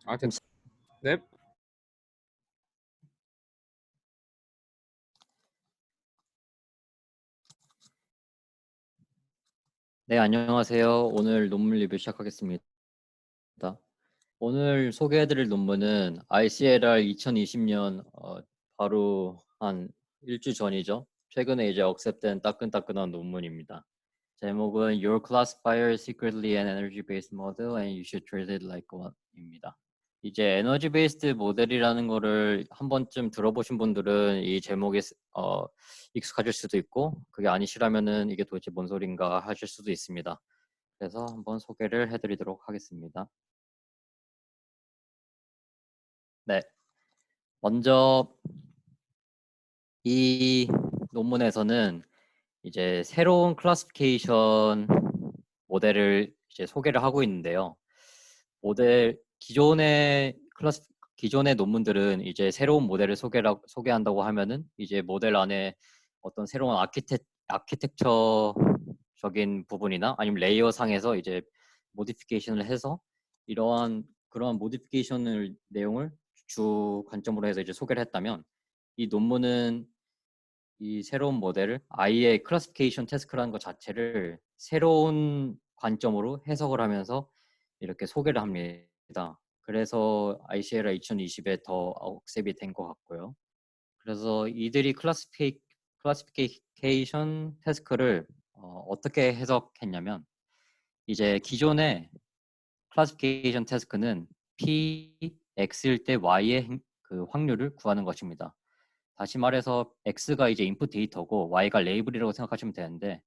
아, 됐. 네. 네, 안녕하세요. 오늘 논문 리뷰 시작하겠습니다. 오늘 소개해드릴 논문은 ICLR 2020년 바로 한 일주 전이죠. 최근에 이제 억셉된 따끈따끈한 논문입니다. 제목은 Your classifier is secretly an energy-based model and you should treat it like one입니다. 이제 에너지 베이스드 모델이라는 거를 한 번쯤 들어보신 분들은 이 제목에 익숙하실 수도 있고, 그게 아니시라면은 이게 도대체 뭔 소린가 하실 수도 있습니다. 그래서 한번 소개를 해드리도록 하겠습니다. 네, 먼저 이 논문에서는 이제 새로운 클래시피케이션 모델을 이제 소개를 하고 있는데요. 기존의 논문들은 이제 새로운 모델을 소개한다고 하면은 이제 모델 안에 어떤 새로운 아키텍처적인 부분이나 아니면 레이어 상에서 이제 모디피케이션을 해서 그러한 모디피케이션을 내용을 주 관점으로 해서 이제 소개를 했다면, 이 논문은 이 새로운 모델을 아예 클래시피케이션 태스크라는 것 자체를 새로운 관점으로 해석을 하면서 이렇게 소개를 합니다. 그래서 ICLR 2020에 더 억셉이 된 것 같고요. 그래서 이들이 클래시피케이션 태스크를 어떻게 해석했냐면, 이제 기존의 클래시피케이션 태스크는 Px일 때 Y의 그 확률을 구하는 것입니다. 다시 말해서 X가 이제 인풋 데이터고 Y가 레이블이라고 생각하시면 되는데,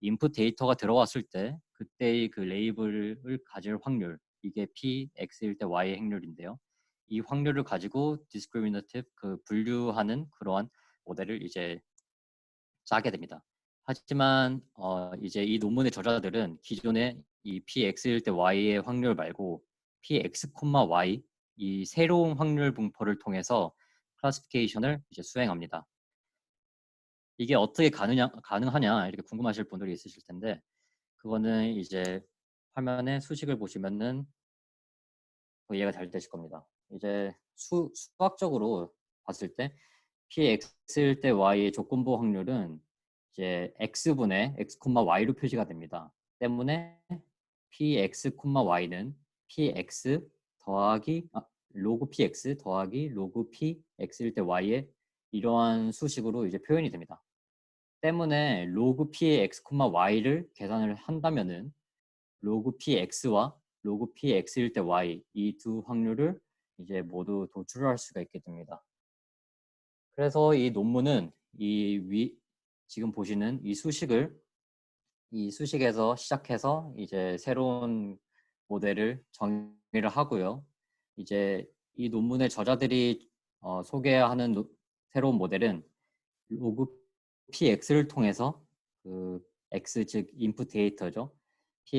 인풋 데이터가 들어왔을 때 그때의 그 레이블을 가질 확률, 이게 Px일 때 Y의 확률인데요. 이 확률을 가지고 discriminative 그 분류하는 그러한 모델을 이제 짜게 됩니다. 하지만 이제 이 논문의 저자들은 기존에 이 Px일 때 Y의 확률 말고 Px, Y 이 새로운 확률 분포를 통해서 클래시피케이션을 이제 수행합니다. 이게 어떻게 가능하냐 이렇게 궁금하실 분들이 있으실 텐데, 그거는 이제 화면에 수식을 보시면은 이해가 잘 되실 겁니다. 이제 수학적으로 봤을 때 Px일 때 Y의 조건부 확률은 이제 X분의 X, Y로 표시가 됩니다. 때문에 Px, Y는 Px 더하기 로그 Px 더하기 로그 Px일 때 Y의 이러한 수식으로 이제 표현이 됩니다. 때문에 로그 P의 X, Y를 계산을 한다면은 로그 Px와 로그 Px일 때 Y 이 두 확률을 이제 모두 도출할 수가 있게 됩니다. 그래서 이 논문은 지금 보시는 이 수식에서 시작해서 이제 새로운 모델을 정의를 하고요. 이제 이 논문의 저자들이 소개하는 새로운 모델은 로그 px를 통해서 그 x 즉 인풋 데이터죠.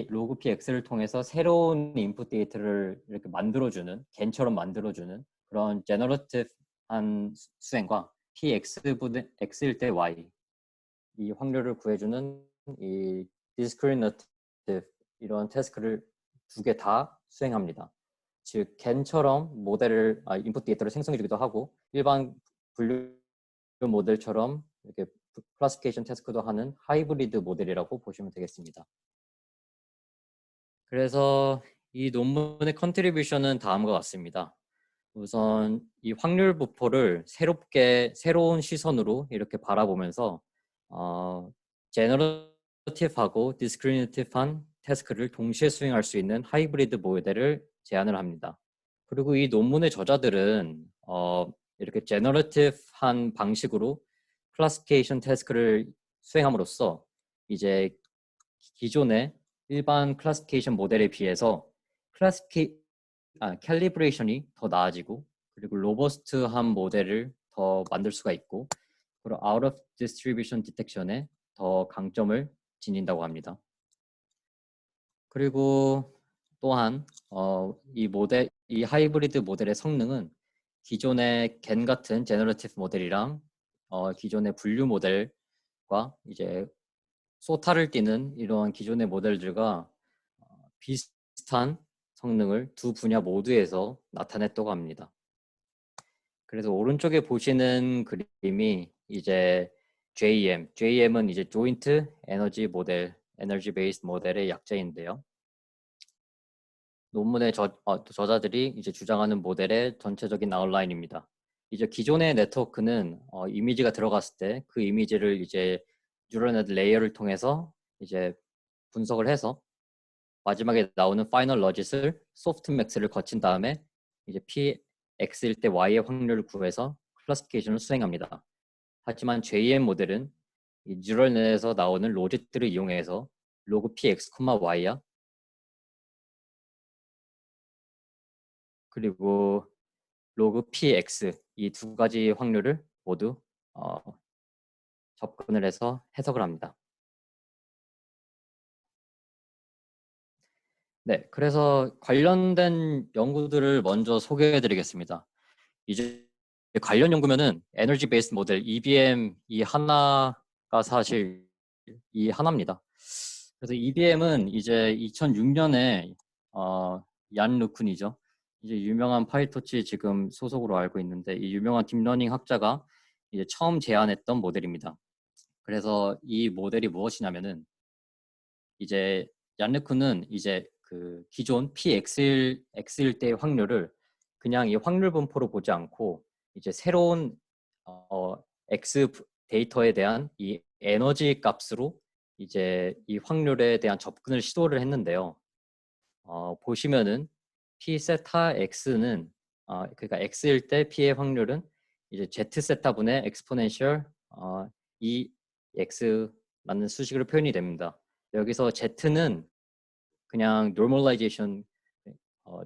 로그 px를 통해서 새로운 인풋 데이터를 이렇게 만들어주는 겐처럼 만들어주는 그런 제너러티브한 수행과 px분의 x일 때 y 이 확률을 구해주는 이 discriminative 이런 태스크를 두 개 다 수행합니다. 즉 겐처럼 모델을 인풋 데이터를 생성해주기도 하고 일반 분류 모델처럼 이렇게 클래시피케이션 태스크도 하는 하이브리드 모델이라고 보시면 되겠습니다. 그래서 이 논문의 컨트리뷰션은 다음과 같습니다. 우선 이 확률 분포를 새로운 시선으로 이렇게 바라보면서 제너러티브하고 디스크리미네이티브한 태스크를 동시에 수행할 수 있는 하이브리드 모델을 제안을 합니다. 그리고 이 논문의 저자들은 이렇게 제너러티브한 방식으로 클래시피케이션 태스크를 수행함으로써 이제 기존의 일반 클래시피케이션 모델에 비해서 캘리브레이션이 더 나아지고, 그리고 로버스트한 모델을 더 만들 수가 있고, 그리고 out of distribution detection에 더 강점을 지닌다고 합니다. 그리고 또한 이 하이브리드 모델의 성능은 기존의 겐 같은 제너러티브 모델이랑 기존의 분류 모델과 이제 소타를 띠는 이러한 기존의 모델들과 비슷한 성능을 두 분야 모두에서 나타냈다고 합니다. 그래서 오른쪽에 보시는 그림이 이제 JEM은 이제 조인트 에너지 모델, 에너지 베이스 모델의 약자인데요. 논문의 저자들이 이제 주장하는 모델의 전체적인 아웃라인입니다. 이제 기존의 네트워크는 이미지가 들어갔을 때 그 이미지를 이제 뉴럴네트 레이어를 통해서 이제 분석을 해서 마지막에 나오는 파이널 러짓을 소프트맥스를 거친 다음에 이제 PX일 때 Y의 확률을 구해서 클래시피케이션을 수행합니다. 하지만 JM 모델은 이 뉴럴넷에서 나오는 로짓들을 이용해서 로그 PX, Y야 그리고 로그 PX 이 두 가지 확률을 모두 접근을 해서 해석을 합니다. 네, 그래서 관련된 연구들을 먼저 소개해 드리겠습니다. 이제 관련 연구면은 에너지 베이스 모델 EBM 이 하나가 사실 이 하나입니다. 그래서 EBM은 이제 2006년에 얀 루쿤이죠. 이제 유명한 파이토치 지금 소속으로 알고 있는데 이 유명한 딥러닝 학자가 이제 처음 제안했던 모델입니다. 그래서 이 모델이 무엇이냐면은 이제 얀 루쿤은 이제 그 기존 X일 때의 확률을 그냥 이 확률 분포로 보지 않고 이제 새로운 X 데이터에 대한 이 에너지 값으로 이제 이 확률에 대한 접근을 시도를 했는데요. 보시면은 P 세타 X는 그러니까 X일 때 P의 확률은 이제 Z 세타분의 엑스포넨셜 EX라는 수식으로 표현이 됩니다. 여기서 Z는 그냥 normalization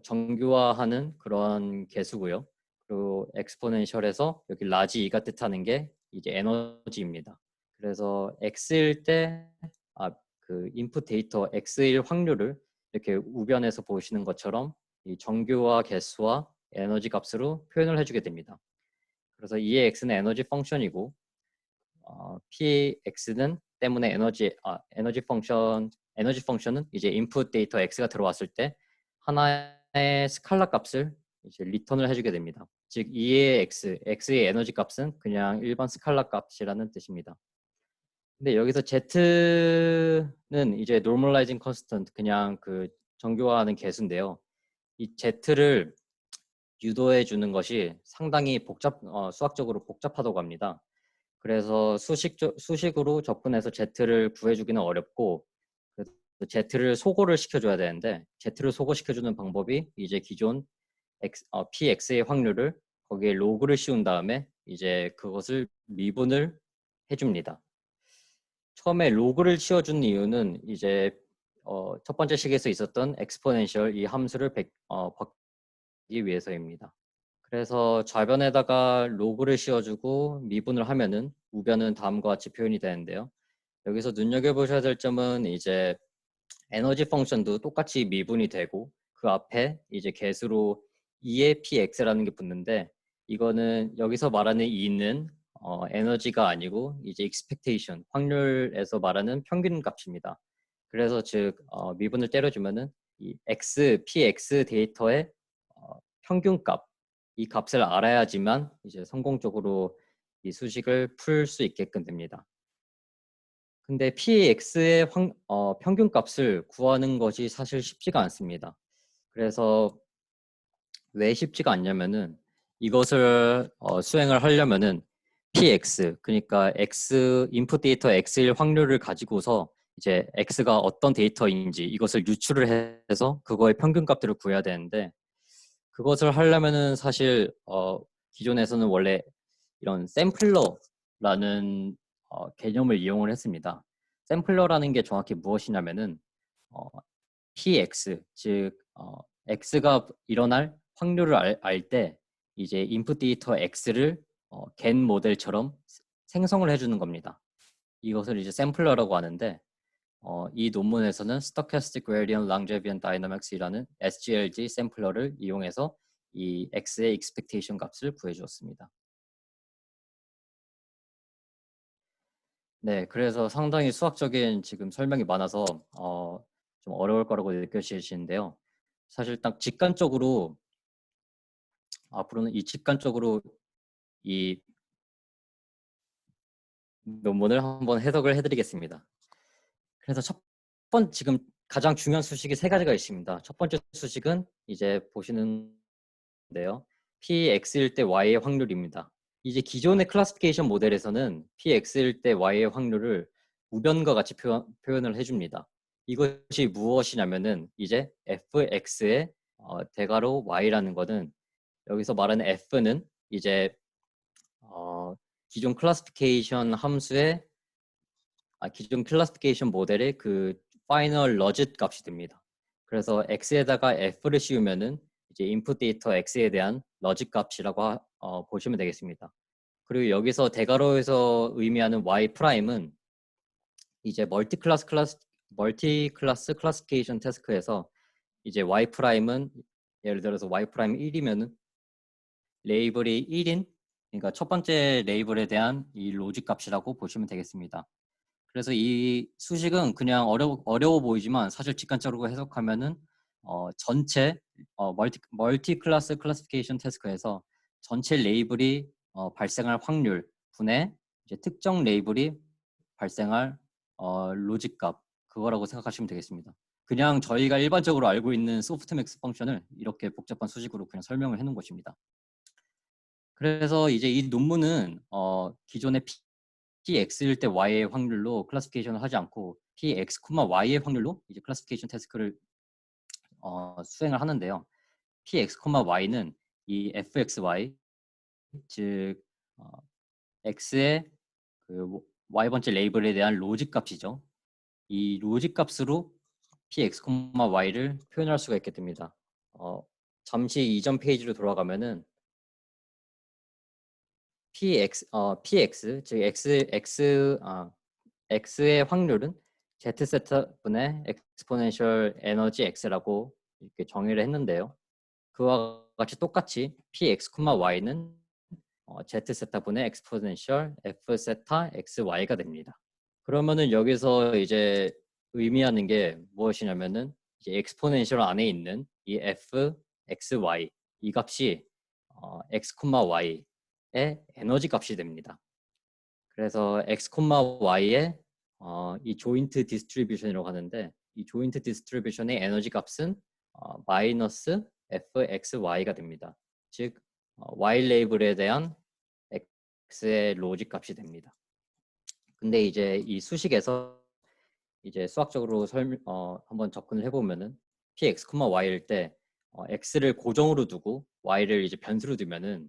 정규화하는 그런 개수고요. 그리고 엑스포넨셜에서 여기 라지 E가 뜻하는 게 이제 에너지입니다. 그래서 X일 때 그 인풋 데이터 X일 확률을 이렇게 우변에서 보시는 것처럼 이 정규화 개수와 에너지 값으로 표현을 해주게 됩니다. 그래서 E의 X는 에너지 펑션이고 PX는 때문에 에너지 펑션은 이제 인풋 데이터 X가 들어왔을 때 하나의 스칼라 값을 이제 리턴을 해주게 됩니다. 즉 E의 X의 에너지 값은 그냥 일반 스칼라 값이라는 뜻입니다. 근데 여기서 Z는 이제 normalizing constant 그냥 그 정교화하는 개수인데요. 이 Z를 유도해 주는 것이 상당히 수학적으로 복잡하다고 합니다. 그래서 수식으로 접근해서 Z를 구해주기는 어렵고 Z를 소거를 시켜줘야 되는데 Z를 소거시켜주는 방법이 이제 기존 PX의 확률을 거기에 로그를 씌운 다음에 이제 그것을 미분을 해줍니다. 처음에 로그를 씌워준 이유는 이제 첫 번째 식에서 있었던 엑스포넨셜 이 함수를 바꾸기 위해서입니다. 그래서 좌변에다가 로그를 씌워주고 미분을 하면은 우변은 다음과 같이 표현이 되는데요. 여기서 눈여겨보셔야 될 점은 이제 에너지 펑션도 똑같이 미분이 되고 그 앞에 이제 개수로 EAPX라는 게 붙는데 이거는 여기서 말하는 E는 에너지가 아니고 이제 expectation 확률에서 말하는 평균 값입니다. 그래서 즉 미분을 때려주면은 이 PX 데이터의 평균 값, 이 값을 알아야지만 이제 성공적으로 이 수식을 풀 수 있게끔 됩니다. 근데 PX의 평균 값을 구하는 것이 사실 쉽지가 않습니다. 그래서 왜 쉽지가 않냐면은 이것을 수행을 하려면은 PX 그러니까 X 인풋 데이터 X일 확률을 가지고서 이제 X가 어떤 데이터인지 이것을 유출을 해서 그거의 평균 값들을 구해야 되는데 그것을 하려면은 사실 기존에서는 원래 이런 샘플러라는 개념을 이용을 했습니다. 샘플러라는 게 정확히 무엇이냐면은 어, PX 즉 X가 일어날 확률을 알 때 이제 인풋 데이터 X를 겐 모델처럼 생성을 해주는 겁니다. 이것을 이제 샘플러라고 하는데 이 논문에서는 Stochastic Gradient Longevity Dynamics이라는 SGLG 샘플러를 이용해서 이 X의 expectation 값을 구해주었습니다. 네, 그래서 상당히 수학적인 지금 설명이 많아서 좀 어려울 거라고 느껴지시는데요. 사실 딱 직관적으로 앞으로는 직관적으로 이 논문을 한번 해석을 해드리겠습니다. 그래서 지금 가장 중요한 수식이 세 가지가 있습니다. 첫 번째 수식은 이제 보시는데요. px일 때 y의 확률입니다. 이제 기존의 클래시피케이션 모델에서는 px일 때 y의 확률을 우변과 같이 표현을 해줍니다. 이것이 무엇이냐면은 이제 fx의 대괄호 y라는 거는 여기서 말하는 f는 이제 기존 클래시피케이션 함수의 기존 클래시피케이션 모델의 그 파이널 러짓 값이 됩니다. 그래서 x에다가 f를 씌우면은 이제 인풋 데이터 x에 대한 러짓 값이라고 보시면 되겠습니다. 그리고 여기서 대괄호에서 의미하는 y 프라임은 이제 멀티 클래스 클래시피케이션 태스크에서 이제 y 프라임은 예를 들어서 y 프라임 1이면은 레이블이 1인 그러니까 첫 번째 레이블에 대한 이 로직 값이라고 보시면 되겠습니다. 그래서 이 수식은 그냥 어려워 보이지만 사실 직관적으로 해석하면은 전체 멀티 클래스 클래시피케이션 태스크에서 전체 레이블이 발생할 확률 분의 이제 특정 레이블이 발생할 로직 값 그거라고 생각하시면 되겠습니다. 그냥 저희가 일반적으로 알고 있는 소프트맥스 펑션을 이렇게 복잡한 수식으로 그냥 설명을 해놓은 것입니다. 그래서 이제 이 논문은 기존의 px일 때 y의 확률로 클래시피케이션을 하지 않고 px, y의 확률로 이제 클래시피케이션 태스크를 수행을 하는데요. px, y는 이 fxy 즉 x의 그 y번째 레이블에 대한 로직 값이죠. 이 로직 값으로 px, y를 표현할 수가 있게 됩니다. 잠시 이전 페이지로 돌아가면은 px 즉 x의 확률은 z 세타분의 exponential 에너지 x라고 이렇게 정의를 했는데요. 그와 같이 똑같이 px, y는 z 세타분의 exponential f 세타 xy가 됩니다. 그러면은 여기서 이제 의미하는 게 무엇이냐면은 이제 exponential 안에 있는 이 f, x, y 이 값이 x, y의 에너지 값이 됩니다. 그래서 x, y의 이 조인트 디스트리뷰션이라고 하는데 이 조인트 디스트리뷰션의 에너지 값은 마이너스 fxy가 됩니다. 즉 y 레이블에 대한 x의 로직 값이 됩니다. 근데 이제 이 수식에서 이제 수학적으로 한번 접근을 해보면은 px, y일 때 x를 고정으로 두고 y를 이제 변수로 두면은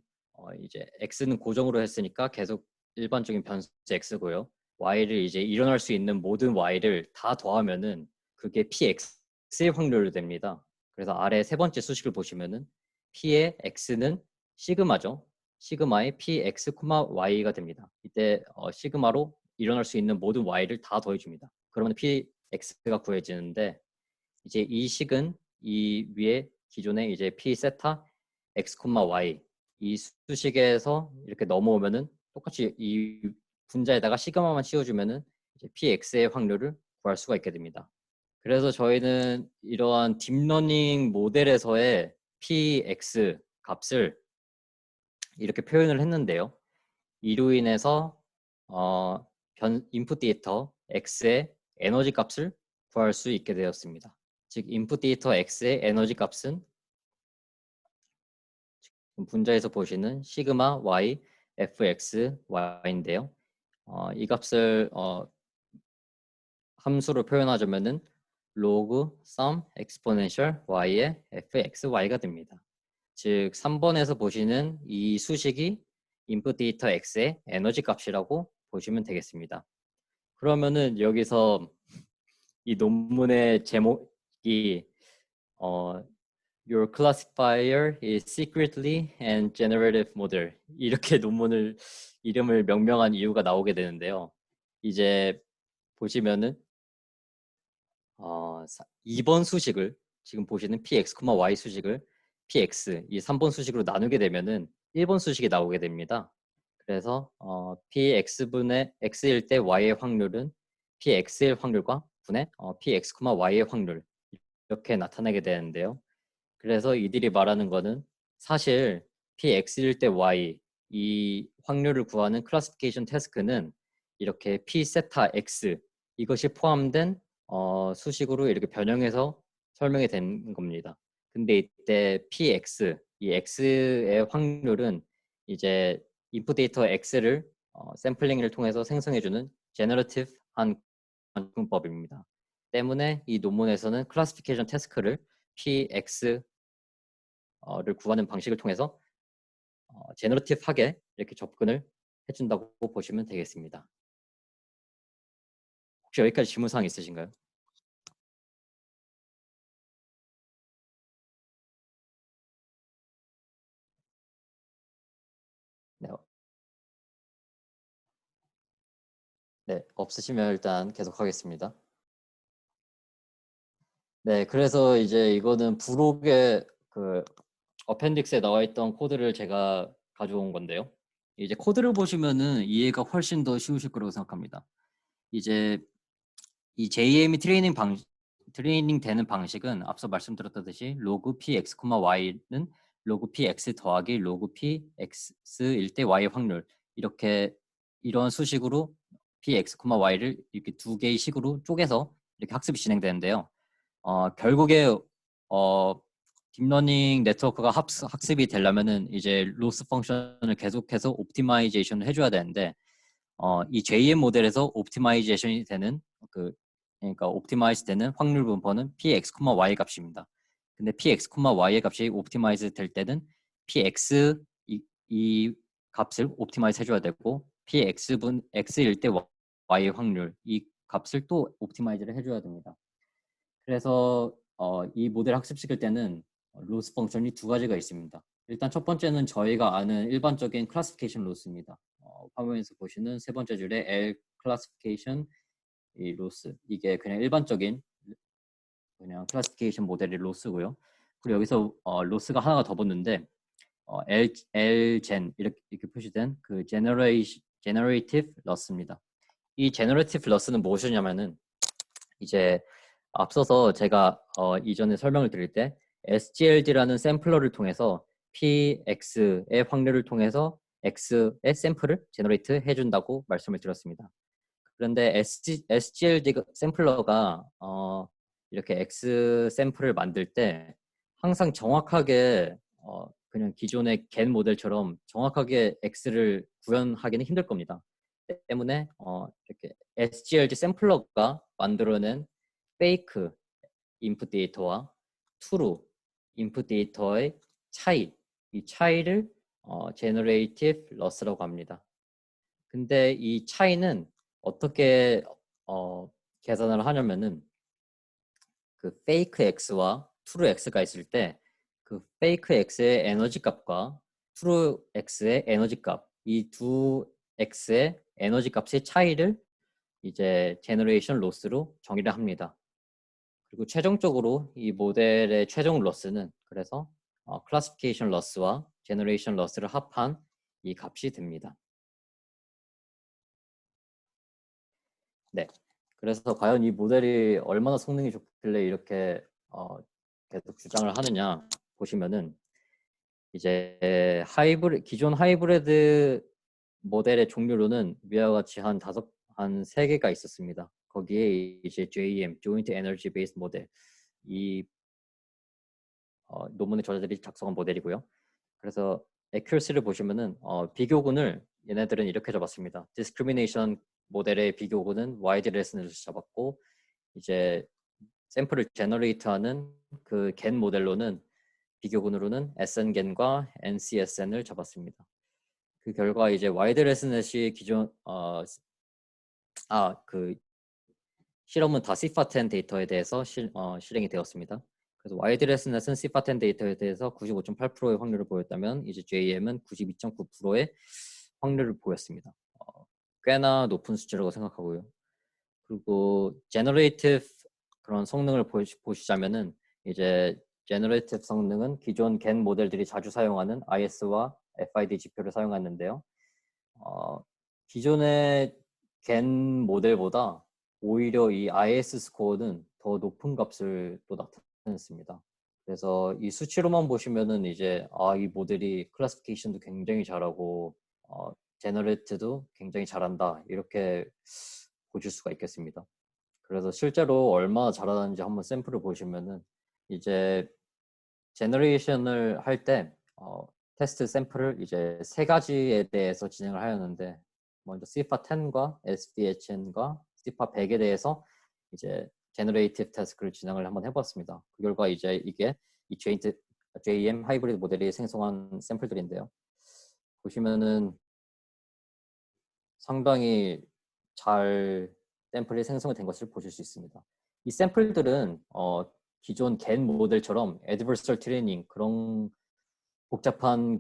이제 x는 고정으로 했으니까 계속 일반적인 변수 x고요. y를 이제 일어날 수 있는 모든 y를 다 더하면은 그게 px의 확률로 됩니다. 그래서 아래 세 번째 수식을 보시면은 p의 x는 시그마죠. 시그마의 px, y가 됩니다. 이때 시그마로 일어날 수 있는 모든 y를 다 더해줍니다. 그러면 px가 구해지는데 이제 이 식은 이 위에 기존의 이제 p 세타 x, y 이 수식에서 이렇게 넘어오면은 똑같이 이 분자에다가 시그마만 씌워주면은 이제 px의 확률을 구할 수가 있게 됩니다. 그래서 저희는 이러한 딥러닝 모델에서의 px 값을 이렇게 표현을 했는데요. 이로 인해서 인풋 데이터 x의 에너지 값을 구할 수 있게 되었습니다. 즉 인풋 데이터 x의 에너지 값은 분자에서 보시는 시그마 y fx y인데요. 이 값을 함수로 표현하자면은 log sum exponential y의 fxy가 됩니다. 즉 3번에서 보시는 이 수식이 인풋 데이터 x의 에너지 값이라고 보시면 되겠습니다. 그러면은 여기서 이 논문의 제목이 Your classifier is secretly and generative model 이렇게 논문을 이름을 명명한 이유가 나오게 되는데요. 이제 보시면은 2번 수식을 지금 보시는 px, y 수식을 px 이 3번 수식으로 나누게 되면은 1번 수식이 나오게 됩니다. 그래서 px분의 x일 때 y의 확률은 px의 확률과 분의 px, y의 확률 이렇게 나타나게 되는데요. 그래서 이들이 말하는 거는 사실 px일 때 y 이 확률을 구하는 클래시피케이션 태스크는 이렇게 p 세타 x 이것이 포함된 수식으로 이렇게 변형해서 설명이 된 겁니다. 근데 이때 px 이 x의 확률은 이제 인풋 데이터 x를 샘플링을 통해서 생성해주는 제너러티브한 관통법입니다. 때문에 이 논문에서는 클래시피케이션 태스크를 px를 구하는 방식을 통해서 제너러티브하게 이렇게 접근을 해준다고 보시면 되겠습니다. 혹시 여기까지 질문사항 있으신가요? 네, 네, 없으시면 일단 계속하겠습니다. 네, 그래서 이제 이거는 부록의 그 어펜딕스에 나와 있던 코드를 제가 가져온 건데요. 이제 코드를 보시면은 이해가 훨씬 더 쉬우실 거라고 생각합니다. 이제 이 JM이 트레이닝 되는 방식은 앞서 말씀드렸듯이 로그 px, y는 로그 px 더하기 로그 px일 때 y 확률 이렇게 이런 수식으로 px, y를 이렇게 두 개의 식으로 쪼개서 이렇게 학습이 진행되는데요. 결국에 딥러닝 네트워크가 학습이 되려면은 이제 로스 펑션을 계속해서 옵티마이제이션을 해줘야 되는데 이 JM 모델에서 옵티마이제이션이 되는 그러니까 옵티마이즈 되는 확률 분포는 px, y 값입니다. 근데 px, y의 값이 옵티마이즈 될 때는 px 이 값을 옵티마이즈 해줘야 되고 px분 x일 때 y의 확률 이 값을 또 옵티마이즈를 해줘야 됩니다. 그래서 이 모델 학습시킬 때는 로스 펑션이 두 가지가 있습니다. 일단 첫 번째는 저희가 아는 일반적인 클래시피케이션 로스입니다. 화면에서 보시는 세 번째 줄에 L 클래시피케이션 이 로스 이게 그냥 일반적인 그냥 클래시피케이션 모델의 로스고요. 그리고 여기서 로스가 하나가 더 붙는데 Lgen 이렇게 표시된 그 generative loss입니다. 이 generative loss는 무엇이냐면은 이제 앞서서 제가 이전에 설명을 드릴 때 SGLD라는 샘플러를 통해서 PX의 확률을 통해서 X의 샘플을 제너레이트 해준다고 말씀을 드렸습니다. 그런데 SGLD 샘플러가 이렇게 X 샘플을 만들 때 항상 정확하게 그냥 기존의 겐 모델처럼 정확하게 X를 구현하기는 힘들 겁니다. 때문에 이렇게 SGLD 샘플러가 만들어낸 페이크 인풋 데이터와 트루 인풋 데이터의 차이, 이 차이를 제너레이티브 러스라고 합니다. 근데 이 차이는 어떻게 계산을 하냐면은 그 페이크 x와 트루 x가 있을 때 그 페이크 x의 에너지 값과 트루 x의 에너지 값, 이 두 x의 에너지 값의 차이를 이제 제너레이션 로스로 정의를 합니다. 그리고 최종적으로 이 모델의 최종 러스는 그래서 클래시피케이션 러스와 제너레이션 러스를 합한 이 값이 됩니다. 네. 그래서 과연 이 모델이 얼마나 성능이 좋길래 이렇게 계속 주장을 하느냐 보시면은 이제 기존 하이브리드 모델의 종류로는 위와 같이 한 세 개가 있었습니다. 거기에 이제 JEM, Joint Energy Based 모델, 이 논문의 저자들이 작성한 모델이고요. 그래서 accuracy를 보시면은 비교군을 얘네들은 이렇게 잡았습니다. discrimination 모델의 비교군은 wide 레슨을 잡았고 이제 샘플을 제너레이트하는 그 겐 모델로는 비교군으로는 SN겐과 NCSN을 잡았습니다. 그 결과 이제 와이드 레슨넷이 기존 그 실험은 다 시파10 데이터에 대해서 실행이 되었습니다. 그래서 와이드 레슨넷은 시파10 데이터에 대해서 95.8%의 확률을 보였다면 이제 JM은 92.9%의 확률을 보였습니다. 꽤나 높은 수치라고 생각하고요. 그리고 제너레이티브 그런 성능을 보시자면은 이제 제너레이티브 성능은 기존 겐 모델들이 자주 사용하는 IS와 FID 지표를 사용했는데요. 기존의 겐 모델보다 오히려 이 IS 스코어는 더 높은 값을 또 나타냈습니다. 그래서 이 수치로만 보시면은 이제 이 모델이 클래시피케이션도 굉장히 잘하고 제너레이트도 굉장히 잘한다 이렇게 보실 수가 있겠습니다. 그래서 실제로 얼마나 잘하는지 한번 샘플을 보시면은 이제 제너레이션을 할 때 테스트 샘플을 이제 세 가지에 대해서 진행을 하였는데 먼저 CIFAR 10과 SDHN과 CIFAR 100에 대해서 이제 제너레이티브 태스크를 진행을 한번 해봤습니다. 그 결과 이제 이게 이 JM 하이브리드 모델이 생성한 샘플들인데요. 보시면은 상당히 잘 샘플이 생성이 된 것을 보실 수 있습니다. 이 샘플들은 기존 겐 모델처럼 adversarial training 그런 복잡한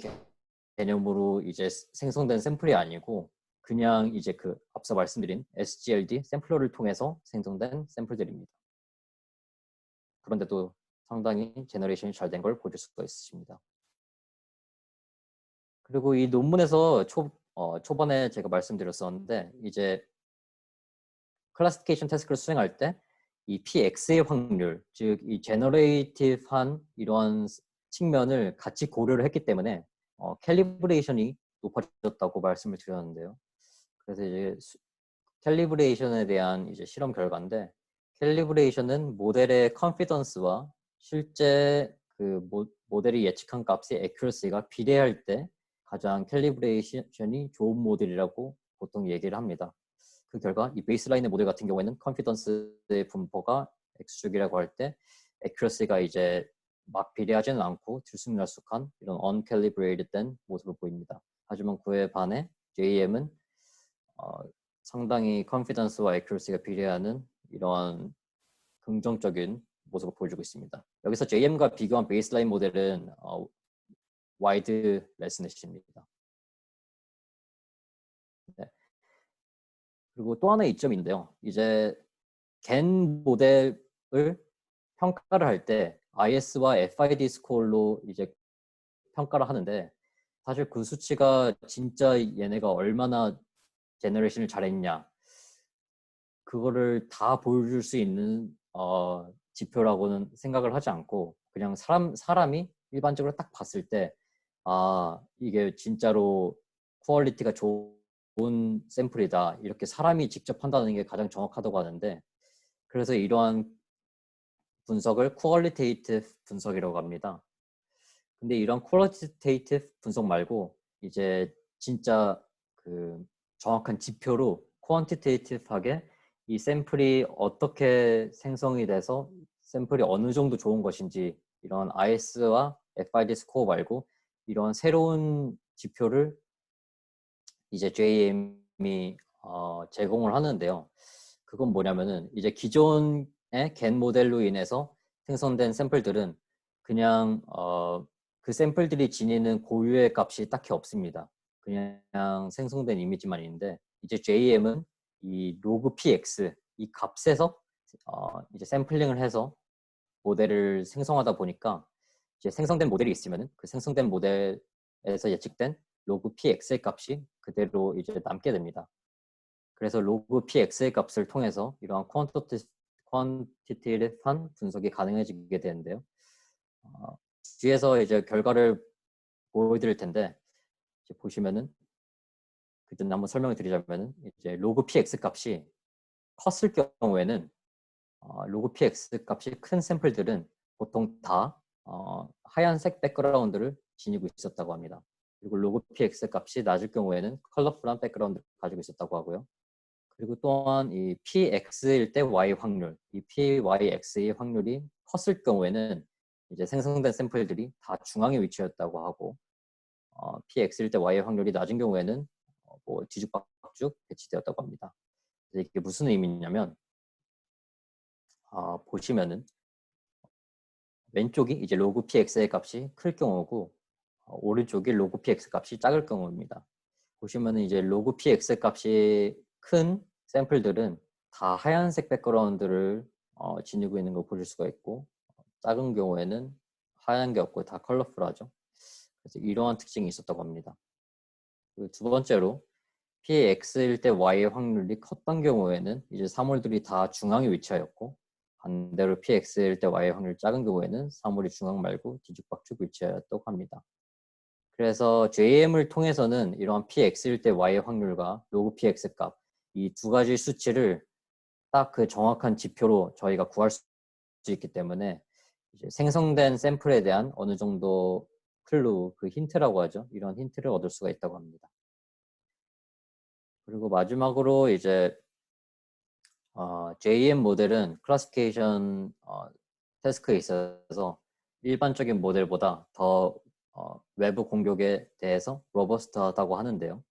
개념으로 이제 생성된 샘플이 아니고 그냥 이제 그 앞서 말씀드린 SGLD 샘플러를 통해서 생성된 샘플들입니다. 그런데도 상당히 제너레이션이 잘 된 걸 보실 수가 있으십니다. 그리고 이 논문에서 초반에 제가 말씀드렸었는데 이제 클래시피케이션 태스크를 수행할 때 이 PX의 확률, 즉 이 제너레이티브한 이러한 측면을 같이 고려를 했기 때문에 캘리브레이션이 높아졌다고 말씀을 드렸는데요. 그래서 이제 캘리브레이션에 대한 이제 실험 결과인데 캘리브레이션은 모델의 컨피던스와 실제 그 모델이 예측한 값의 애큐러시가 비례할 때 가장 캘리브레이션이 좋은 모델이라고 보통 얘기를 합니다. 그 결과 이 베이스라인의 모델 같은 경우에는 컨피던스의 분포가 X축이라고 할 때 애큐러시가 이제 막 비례하지는 않고 들쑥날쑥한 이런 uncalibrated 된 모습을 보입니다. 하지만 그에 반해 JM은 상당히 컨피던스와 애큐러시가 비례하는 이러한 긍정적인 모습을 보여주고 있습니다. 여기서 JM과 비교한 베이스라인 모델은 와이드 레스넷입니다. 네. 그리고 또 하나의 이점인데요. 이제 겐 모델을 평가를 할 때 IS와 FID 스코어로 이제 평가를 하는데 사실 그 수치가 진짜 얘네가 얼마나 제너레이션을 잘했냐 그거를 다 보여줄 수 있는 지표라고는 생각을 하지 않고 그냥 사람이 일반적으로 딱 봤을 때 이게 진짜로 퀄리티가 좋은 샘플이다 이렇게 사람이 직접 판단하는 게 가장 정확하다고 하는데 그래서 이러한 분석을 퀄리테이티브 분석이라고 합니다. 근데 이런 퀄리테이티브 분석 말고 이제 진짜 그 정확한 지표로 퀀티테이티브하게 이 샘플이 어떻게 생성이 돼서 샘플이 어느 정도 좋은 것인지 이런 IS와 FID 스코어 말고 이런 새로운 지표를 이제 JM이 제공을 하는데요. 그건 뭐냐면은 이제 기존의 겐 모델로 인해서 생성된 샘플들은 그냥 그 샘플들이 지니는 고유의 값이 딱히 없습니다. 그냥 생성된 이미지만 있는데 이제 JM은 이 로그 px 이 값에서 이제 샘플링을 해서 모델을 생성하다 보니까 이제 생성된 모델이 있으면은 그 생성된 모델에서 예측된 로그 px의 값이 그대로 이제 남게 됩니다. 그래서 로그 px의 값을 통해서 이러한 퀀티티티브한 분석이 가능해지게 되는데요. 뒤에서 이제 결과를 보여드릴 텐데 이제 보시면은 그때 한번 설명을 드리자면은 이제 로그 px 값이 컸을 경우에는 로그 px 값이 큰 샘플들은 보통 다 하얀색 백그라운드를 지니고 있었다고 합니다. 그리고 로그 px 값이 낮을 경우에는 컬러풀한 백그라운드를 가지고 있었다고 하고요. 그리고 또한 이 px일 때 y 확률, 이 pyx의 확률이 컸을 경우에는 이제 생성된 샘플들이 다 중앙에 위치했다고 하고 px일 때 y의 확률이 낮은 경우에는 뭐 뒤죽박죽 배치되었다고 합니다. 이게 무슨 의미냐면 보시면은 왼쪽이 이제 로그 px의 값이 클 경우고 오른쪽이 로그 px 값이 작을 경우입니다. 보시면은 이제 로그 px 값이 큰 샘플들은 다 하얀색 백그라운드를 지니고 있는 걸 보실 수가 있고 작은 경우에는 하얀 게 없고 다 컬러풀하죠. 그래서 이러한 특징이 있었다고 합니다. 그리고 두 번째로 px일 때 y의 확률이 컸던 경우에는 이제 사물들이 다 중앙에 위치하였고 반대로 px일 때 y의 확률이 작은 경우에는 사물이 중앙 말고 뒤죽박죽 위치하였다고 합니다. 그래서 JM을 통해서는 이러한 px일 때 y의 확률과 로그 px 값, 이 두 가지 수치를 딱 그 정확한 지표로 저희가 구할 수 있기 때문에 이제 생성된 샘플에 대한 어느 정도 클루, 그 힌트라고 하죠. 이런 힌트를 얻을 수가 있다고 합니다. 그리고 마지막으로 이제 JM 모델은 클래시피케이션 태스크에 있어서 일반적인 모델보다 더 외부 공격에 대해서 로버스트하다고 하는데요.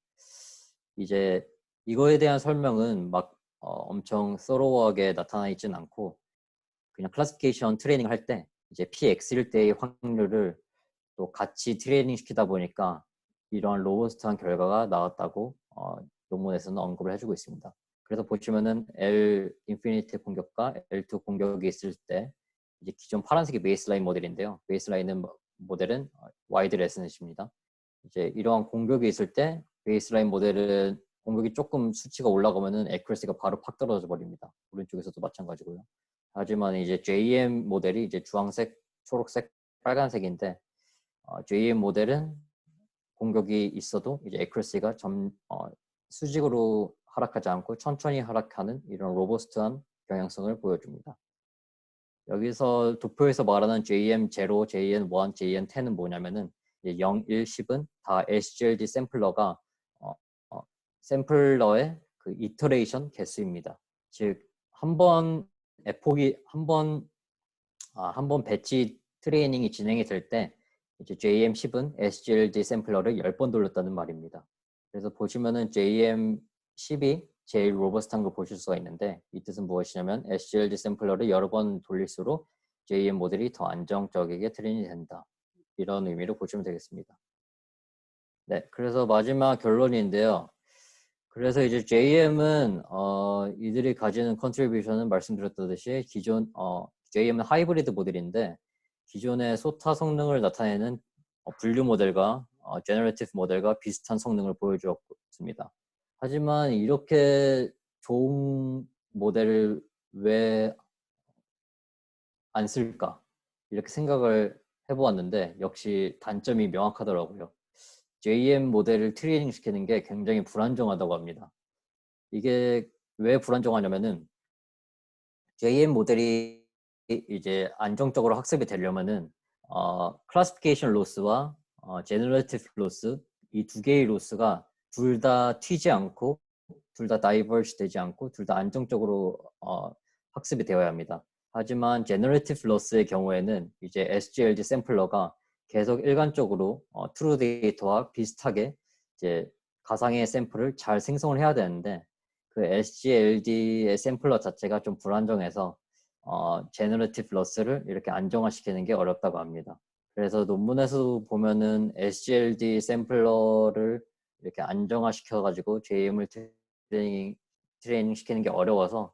이제 이거에 대한 설명은 막 엄청 서로하게 나타나 있진 않고 그냥 클래시피케이션 트레이닝 할 때 이제 PX일 때의 확률을 또 같이 트레이닝 시키다 보니까 이러한 로버스트한 결과가 나왔다고 논문에서는 언급을 해주고 있습니다. 그래서 보시면은 L 인피니티 공격과 L2 공격이 있을 때 이제 기존 파란색이 베이스라인 모델인데요. 베이스라인은 모델은 와이드 레슨입니다. 이제 이러한 공격이 있을 때 베이스라인 모델은 공격이 조금 수치가 올라가면은 애큐러시가 바로 팍 떨어져 버립니다. 오른쪽에서도 마찬가지고요. 하지만 이제 JM 모델이 이제 주황색, 초록색, 빨간색인데 JM 모델은 공격이 있어도 이제 애큐러시가 수직으로 하락하지 않고 천천히 하락하는 이런 로버스트한 경향성을 보여줍니다. 여기서 도표에서 말하는 JM0, JN1, JN10은 뭐냐면은 0, 1, 10은 다 SGLD 샘플러가 샘플러의 그 이터레이션 개수입니다. 즉 한 번 에폭이 한 번 배치 트레이닝이 진행이 될 때 이제 JM10은 SGLD 샘플러를 10번 돌렸다는 말입니다. 그래서 보시면은 JM10이 제일 로버스트한 걸 보실 수가 있는데 이 뜻은 무엇이냐면 SGLD 샘플러를 여러 번 돌릴수록 JM 모델이 더 안정적이게 트레이닝이 된다. 이런 의미로 보시면 되겠습니다. 네, 그래서 마지막 결론인데요. 그래서 이제 JM은 이들이 가지는 컨트리뷰션은 말씀드렸듯이 기존 JM은 하이브리드 모델인데 기존의 소타 성능을 나타내는 분류 모델과 제너레이티브 모델과 비슷한 성능을 보여주었습니다. 하지만 이렇게 좋은 모델을 왜 안 쓸까? 이렇게 생각을 해보았는데 역시 단점이 명확하더라고요. JM 모델을 트레이닝 시키는 게 굉장히 불안정하다고 합니다. 이게 왜 불안정하냐면은 JM 모델이 이제 안정적으로 학습이 되려면은 클래시피케이션 로스와 제너레이티브 로스 이 두 개의 로스가 둘 다 튀지 않고 둘 다 다이버지 되지 않고 둘 다 안정적으로 학습이 되어야 합니다. 하지만 제너레이티브 로스의 경우에는 이제 SGLD 샘플러가 계속 일관적으로 트루 데이터와 비슷하게 이제 가상의 샘플을 잘 생성을 해야 되는데 그 SGLD의 샘플러 자체가 좀 불안정해서 제너레이티브 로스를 이렇게 안정화시키는 게 어렵다고 합니다. 그래서 논문에서 보면은 SGLD 샘플러를 이렇게 안정화시켜가지고 JM을 트레이닝 시키는 게 어려워서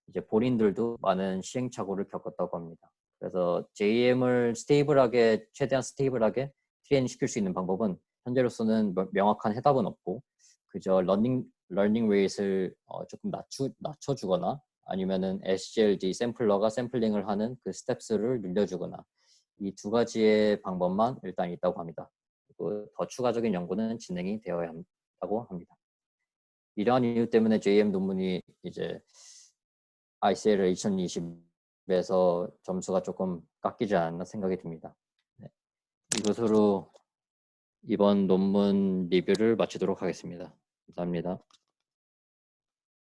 이제 본인들도 많은 시행착오를 겪었다고 합니다. 그래서 JM을 최대한 스테이블하게 트레이닝 시킬 수 있는 방법은 현재로서는 명확한 해답은 없고 그저 러닝 레이트를 조금 낮춰주거나 아니면은 SGLD 샘플러가 샘플링을 하는 그 스텝스를 늘려주거나 이 두 가지의 방법만 일단 있다고 합니다. 그리고 더 추가적인 연구는 진행이 되어야 한다고 합니다. 이러한 이유 때문에 JM 논문이 이제 ICL 2020에서 점수가 조금 깎이지 않았나 생각이 듭니다. 네. 이것으로 이번 논문 리뷰를 마치도록 하겠습니다. 감사합니다.